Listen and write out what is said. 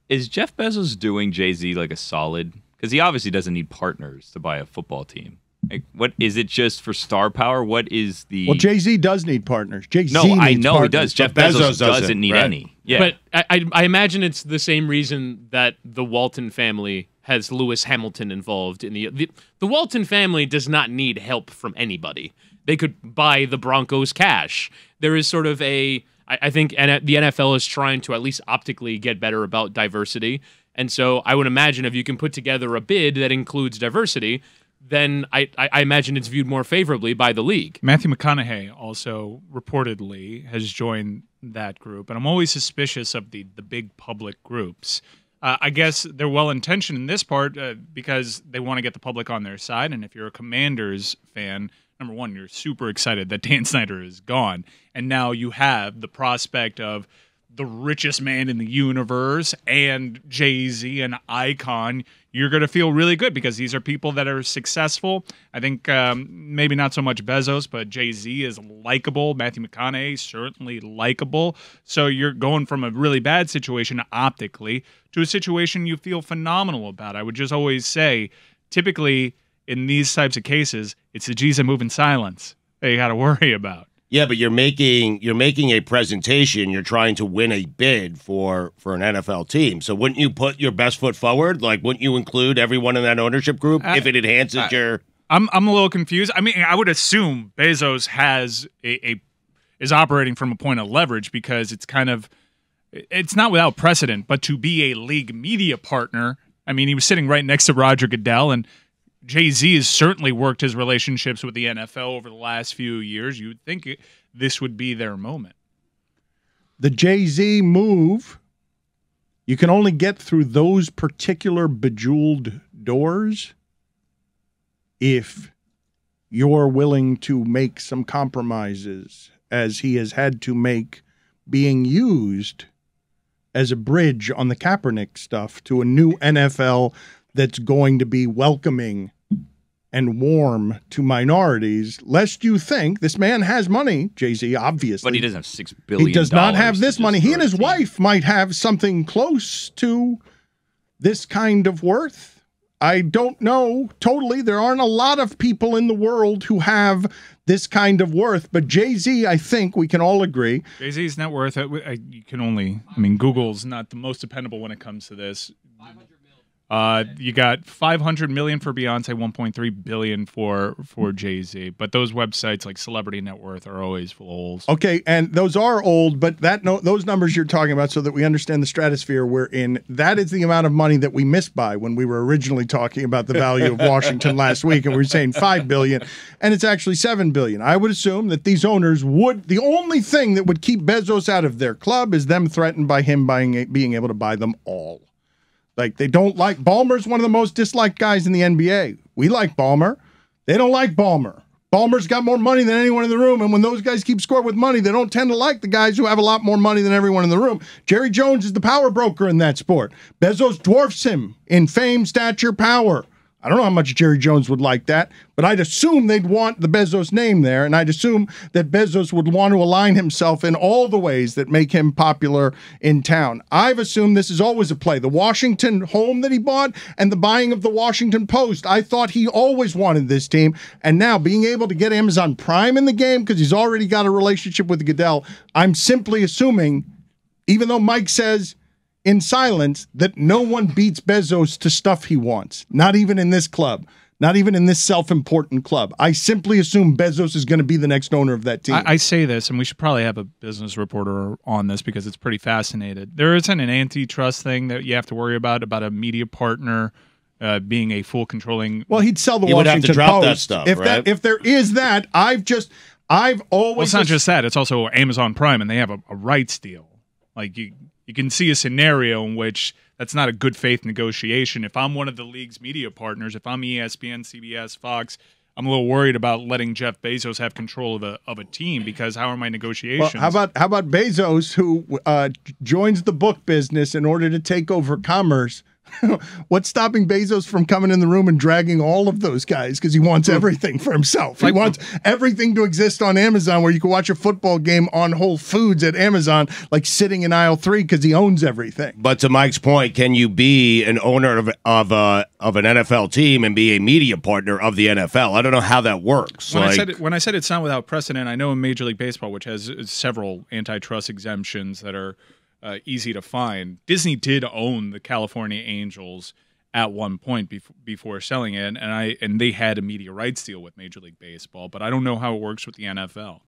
Is Jeff Bezos doing Jay-Z like a solid? Because he obviously doesn't need partners to buy a football team. Like, what is it just for star power? What is the? Well, Jay-Z does need partners. Jay-Z no, needs I know partners, he does. Jeff Bezos doesn't need any. Yeah, but I imagine it's the same reason that the Walton family has Lewis Hamilton involved in the Walton family does not need help from anybody. They could buy the Broncos cash. There is sort of I think the NFL is trying to at least optically get better about diversity. And so I would imagine if you can put together a bid that includes diversity, then I imagine it's viewed more favorably by the league. Matthew McConaughey also reportedly has joined that group, and I'm always suspicious of the big public groups. I guess they're well-intentioned in this part because they want to get the public on their side, and if you're a Commanders fan, number one, you're super excited that Dan Snyder is gone, and now you have the prospect of the richest man in the universe and Jay-Z, an icon. You're going to feel really good because these are people that are successful. I think maybe not so much Bezos, but Jay-Z is likable. Matthew McConaughey, certainly likable. So you're going from a really bad situation optically to a situation you feel phenomenal about. I would just always say, typically in these types of cases, it's the G's that move in silence that you got to worry about. Yeah, but you're making a presentation. You're trying to win a bid for an NFL team. So wouldn't you put your best foot forward? Like, wouldn't you include everyone in that ownership group if it enhances your? I'm a little confused. I mean, I would assume Bezos has is operating from a point of leverage because it's not without precedent. But to be a league media partner, I mean, he was sitting right next to Roger Goodell and. Jay-Z has certainly worked his relationships with the NFL over the last few years. You would think this would be their moment. The Jay-Z move, you can only get through those particular bejeweled doors if you're willing to make some compromises, as he has had to make being used as a bridge on the Kaepernick stuff to a new NFL that's going to be welcoming and warm to minorities, lest you think this man has money, Jay-Z, obviously. But he doesn't have $6 billion. He does not have this money. He and his wife might have something close to this kind of worth. I don't know totally. There aren't a lot of people in the world who have this kind of worth, but Jay-Z, I think we can all agree. Jay-Z's net worth, you can only, I mean, Google's not the most dependable when it comes to this. You got $500 million for Beyonce, $1.3 billion for Jay-Z. But those websites like Celebrity Net Worth are always full of holes. Okay, and those are old, but those numbers you're talking about, so that we understand the stratosphere we're in, that is the amount of money that we missed by when we were originally talking about the value of Washington last week, and we were saying $5 billion, and it's actually $7 billion. I would assume that these owners would, the only thing that would keep Bezos out of their club is them threatened by him being able to buy them all. Like, they don't like Ballmer's one of the most disliked guys in the NBA. We like Ballmer. They don't like Ballmer. Ballmer's got more money than anyone in the room, and when those guys keep scoring with money, they don't tend to like the guys who have a lot more money than everyone in the room. Jerry Jones is the power broker in that sport. Bezos dwarfs him in fame, stature, power. I don't know how much Jerry Jones would like that, but I'd assume they'd want the Bezos name there, and I'd assume that Bezos would want to align himself in all the ways that make him popular in town. I've assumed this is always a play. The Washington home that he bought and the buying of the Washington Post, I thought he always wanted this team, and now being able to get Amazon Prime in the game because he's already got a relationship with Goodell, I'm simply assuming, even though Mike says in silence, that no one beats Bezos to stuff he wants. Not even in this club. Not even in this self-important club. I simply assume Bezos is going to be the next owner of that team. I say this, and we should probably have a business reporter on this because it's pretty fascinating. There isn't an antitrust thing that you have to worry about a media partner being a full controlling. Well, he'd sell the Washington Post. He would have to drop that stuff, right? If there is that, I've always. Well, it's not just that. It's also Amazon Prime, and they have a rights deal. Like you can see a scenario in which that's not a good faith negotiation. If I'm one of the league's media partners, if I'm ESPN, CBS, Fox, I'm a little worried about letting Jeff Bezos have control of a team because how are my negotiations? Well, how about Bezos, who joins the book business in order to take over commerce? What's stopping Bezos from coming in the room and dragging all of those guys? Because he wants everything for himself. He wants everything to exist on Amazon, where you can watch a football game on Whole Foods at Amazon, like sitting in aisle 3, because he owns everything. But to Mike's point, can you be an owner of an NFL team and be a media partner of the NFL? I don't know how that works. When I said it's not without precedent, I know in Major League Baseball, which has several antitrust exemptions that are easy to find, Disney did own the California Angels at one point before selling it, and they had a media rights deal with Major League Baseball, but I don't know how it works with the NFL.